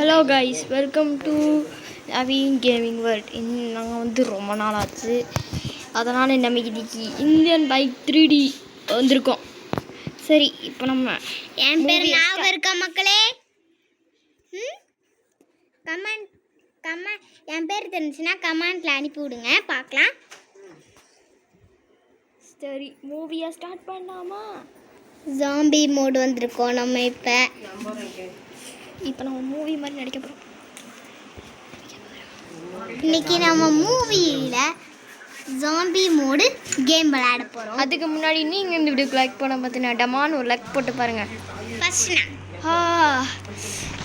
Hello guys, welcome to Naveen gaming world. நாங்கள் வந்து ரொம்ப நாள் ஆச்சு, அதனால் நம்ம இன்னைக்கு இந்தியன் பைக் 3D வந்திருக்கோம். சரி, இப்போ நம்ம என் பேர் ஞாபகம் இருக்கா மக்களே? கமெண்ட் என் பேர் தெரிஞ்சுன்னா கமெண்ட்ல அனுப்பி விடுங்க, பார்க்கலாம். சரி, மூவியை ஸ்டார்ட் பண்ணலாமா? ஜாம்பி மோடு வந்திருக்கோம் நம்ம இப்போ நம்ம மூவி மாதிரி நடிக்க போகிறோம். இன்னைக்கு நம்ம மூவியில் ஜாம்பி மோடு கேம் விளையாட போகிறோம். அதுக்கு முன்னாடி நீங்கள் இந்த வீடியோக்கு லைக் பண்ண பார்த்தீங்கன்னா டமான்னு ஒரு லைக் போட்டு பாருங்கள். ஃபர்ஸ்ட்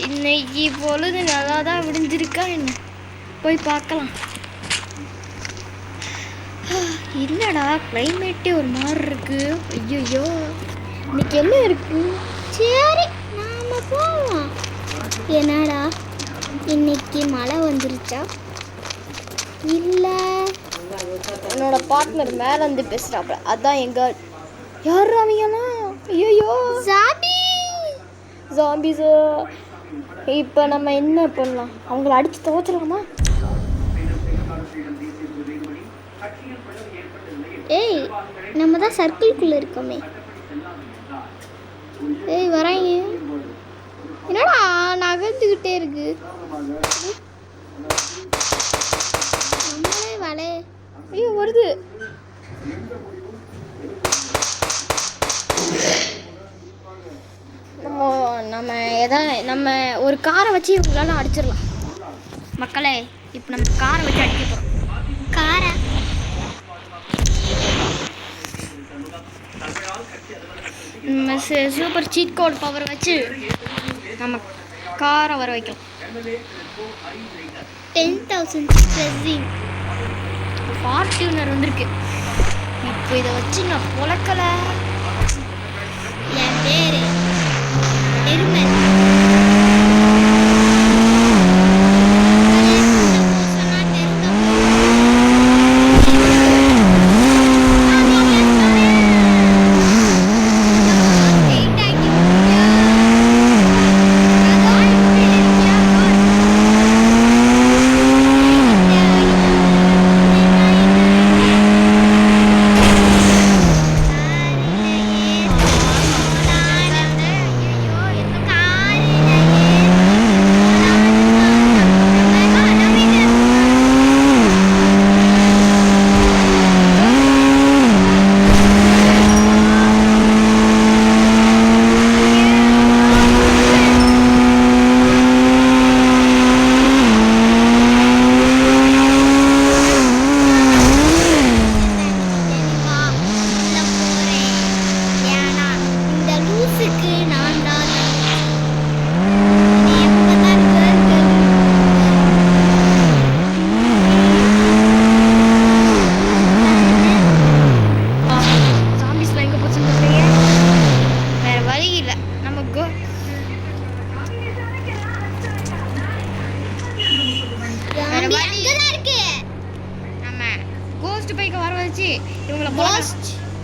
இன்னைக்கு பொழுது நல்லா தான் விடிஞ்சிருக்கா என்ன, போய் பார்க்கலாம். என்னடா கிளைமேட்டே ஒரு மாதிரி இருக்கு. ஐயோ, இன்னைக்கு என்ன இருக்கு? சரி நாம போவோம். என்னடா இன்னைக்கு மழை வந்துருச்சா? இல்லை, என்னோட பார்ட்னர் மேலே வந்து பேசுகிறாப்புல, அதான் எங்கள் யார் அவங்கலாம்? ஐயோ ஜாம்பிஸ். இப்போ நம்ம என்ன பண்ணலாம்? அவங்கள அடித்து துவச்சிடலாமா? ஏய், நம்ம தான் சர்க்கிள்குள்ளே இருக்கோமே. ஏய் வராங்க, என்னடா நகர்ந்துக்கிட்டே இருக்கு. நம்மளே வலை. ஐயோ வருது. நம்ம ஒரு காரை வச்சு இவங்களால அடிச்சிடலாம் மக்களே. இப்போ நம்ம காரை வச்சு அடிக்க போகிறோம். காரை நம்ம சூப்பர் சீட் கோட் பவர் வச்சு நம்ம காரை வர வைக்கலாம். 10,000 ஸ்ட்ரெஸ்ஸிங் ஃபார்ச்சுனர் வந்திருக்கு. இப்போ இதை வச்சு நான் பொழக்கலை. என் பேர் எருமை.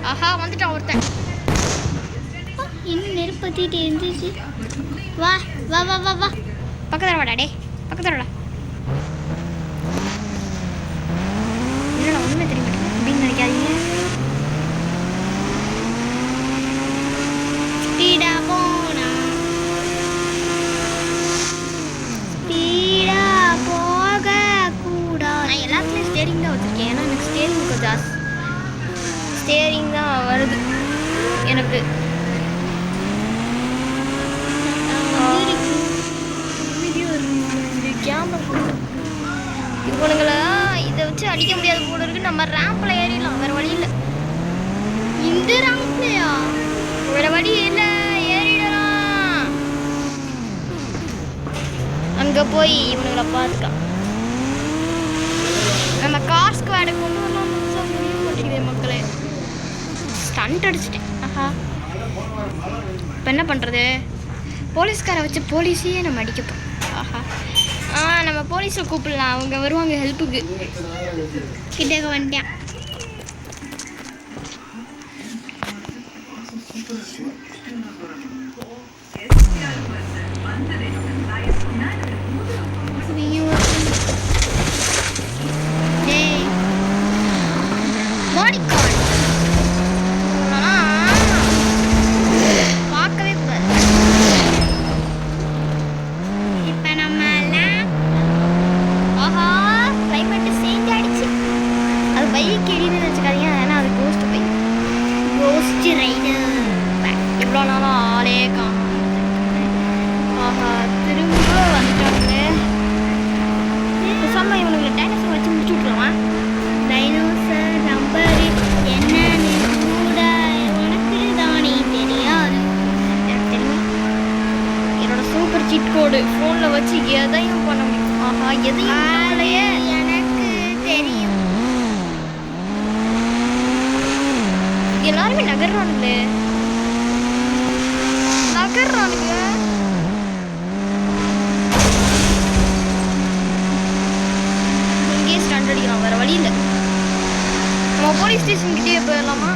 ஆஹா வந்துட்டான் ஒருத்தன். இன்னும் நெருப்பத்திட்டு இருந்துச்சு. வா வா வா வா வா பக்கத்தில் வாடா. டே பக்கத்தில் வாடா. என்னடா ஒன்றுமே தெரிய மாட்டேங்குது அப்படின்னு நினைக்காதீங்க. ஸ்பீடா போனா ஸ்பீடா போக கூடாது. நான் எல்லாத்துலேயும் ஸ்டேரிங் தான் வச்சுருக்கேன். ஏன்னா எனக்கு ஸ்டேரிங் கொஞ்சம் ஜாஸ்தி. ஸ்டேரிங் தான் வருது எனக்கு. கேமரா இவனுங்களை இதை வச்சு அடிக்க முடியாது போல இருக்கு. நம்ம ரேம்பில் ஏறிடலாம், வேறு வழி இல்லை. இந்த ரேம்ப்லையா? வேறு வழி இல்லை, ஏறிடலாம். அங்கே போய் இவனுங்களை பார்த்துக்கலாம். நம்ம கார் ஸ்குவாடை கொண்டு வரலாம். முடிய மாட்டேங்குது மக்களே. ஸ்டண்ட் அடிச்சிட்டேன். ஆஹா, இப்போ என்ன பண்ணுறது? போலீஸ்காரை வச்சு போலீஸையே நம்ம அடிக்க போகிறோம். ஆஹா, நம்ம போலீஸை கூப்பிடலாம், அவங்க வருவாங்க ஹெல்ப்புக்கு. கிட்டக்க வந்துட்டேன். சூப்பர் சீட் கோடு ஃபோனில் வச்சு எதையும் பண்ண முடியும். ஆஹா எதையும் பண்ணலையே. எனக்கு தெரியும். எல்லாருமே நகர்றானுங்களே. நகர்றானுங்க. இங்கேயே ஸ்டாண்ட் அடிக்கலாம், வேற வழி இல்லை. நம்ம போலீஸ் ஸ்டேஷன் கிட்டே போயிடலாமா?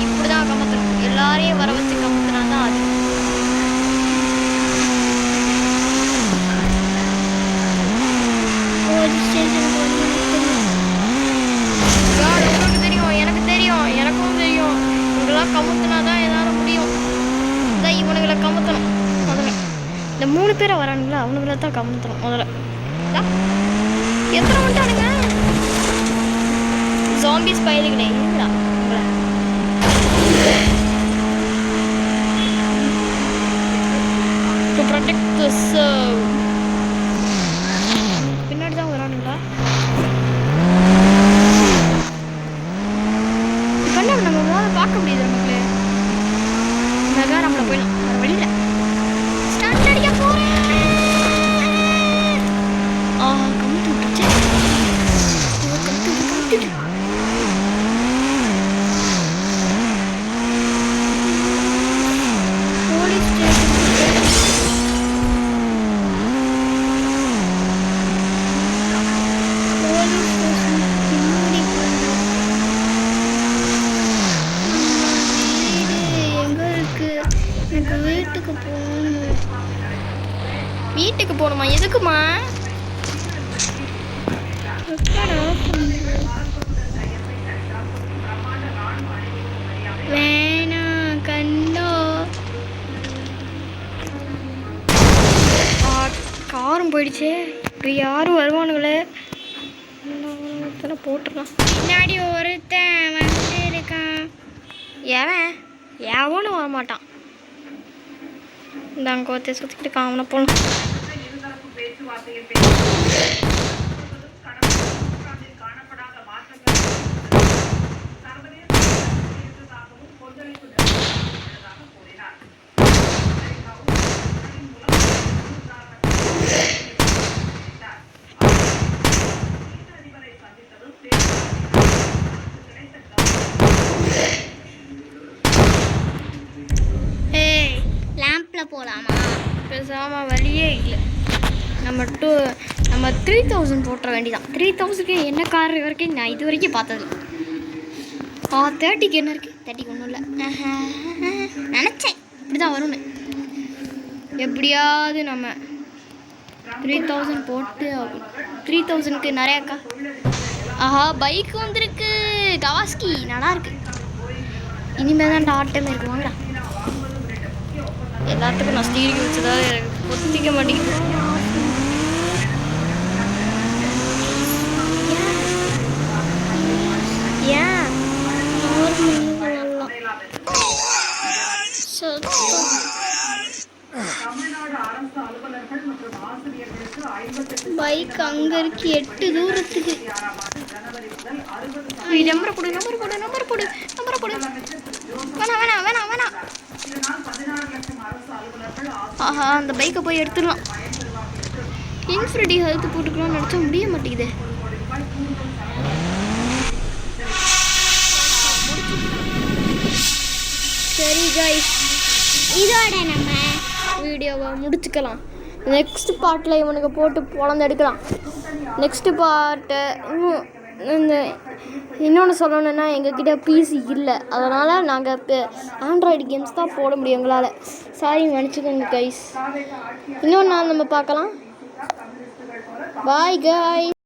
இப்படிதான் கமத்தணும். எல்லாரையும் வர வச்சு கமத்தினா தான் அது. போலீஸ் ஸ்டேஷனுக்கு வந்து உங்களுக்கு தெரியும், எனக்கு தெரியும், எனக்கும் தெரியும். இவங்களாம் கமுத்துனா தான் என்னால் முடியும். இதான் இவனுங்களை கமுத்தணும் முதல்ல. இந்த 3 பேரை வரானுங்களா, அவனுங்களை தான் கமுத்தணும் முதல்ல. எத்தனை வந்துட்டானுங்க ஜாம்பிஸ் பயலுகளே. இல்லைங்களா டு ப்ரொடெக்ட் தி சர்வ். பின்னாடி தான் வரானுங்களா? கண்ணா நம்ம முதல்ல பார்க்க முடியுது நமக்கு. மெகா நம்மள போயிடலாம், வேற வழியில். ஸ்டார்ட் அடிக்க போறேன். கமுத்து விட்டுச்சு. கமுத்து. போலீஸ் ஸ்டேஷன் பின்னாடி எங்கே இருக்கு? எனக்கு வீட்டுக்கு போகணும். வீட்டுக்கு போகணுமா? எதுக்குமா? வேணாம் கண்டோ. காரும் போயிடுச்சு. இப்போ யாரும் வருவானுங்களே. போட்டுடலாம். பின்னாடி ஒருத்தன் வந்து இருக்கான். எவனும் வரமாட்டான். இந்த அங்கே ஒருத்தர் சுற்றிக்கிட்டு காமனை போகணும். லேம்ப்ல போலாமா? பேசாம வழியே இல்லை. நம்ம 3000 போட்டுற வேண்டியதான். 3000க்கு என்ன கார் வரைக்கும் நான் இது வரைக்கும் பார்த்தது. 30க்கு என்ன இருக்குது? 30க்கு ஒன்றும் இல்லை. நினச்சேன் இப்படி தான் வரும்னு. எப்படியாவது நம்ம 3000 போட்டு 3000க்கு நிறையாக்கா. ஆஹா பைக் வந்திருக்கு. கவாஸ்கி நல்லா இருக்கு. இனிமேல் தான் ஆட்டமே இருக்கு. வாங்கடா. எல்லாத்துக்கும் நான் ஸ்டீரிங் வச்சுதான் எனக்கு ஒத்திக்க மாட்டேங்குது. ஏன் பைக் அங்க இருக்கு 8 தூரத்துக்கு. நம்பரை கொடு. வேணாம். ஆஹா அந்த பைக்கை போய் எடுத்துடலாம். இன்ஃபினிட்டி ஹெல்த் போட்டுக்கலாம்னு நினச்சா முடிய மாட்டேங்குது. சரி கைஸ், இதோட நம்ம வீடியோவை முடிச்சுக்கலாம். நெக்ஸ்ட் பார்ட்டில் இவனுக்கு போட்டு பொழந்து எடுக்கலாம். நெக்ஸ்ட்டு பார்ட்டு இன்னொன்று சொல்லணுன்னா எங்ககிட்ட பிசி இல்லை. அதனால் நாங்கள் இப்போ ஆண்ட்ராய்டு கேம்ஸ் தான் போட முடியும் எங்களால். சாரி மன்னிச்சுக்கோங்க கைஸ். இன்னொன்று நாள் நம்ம பார்க்கலாம். Bye guys.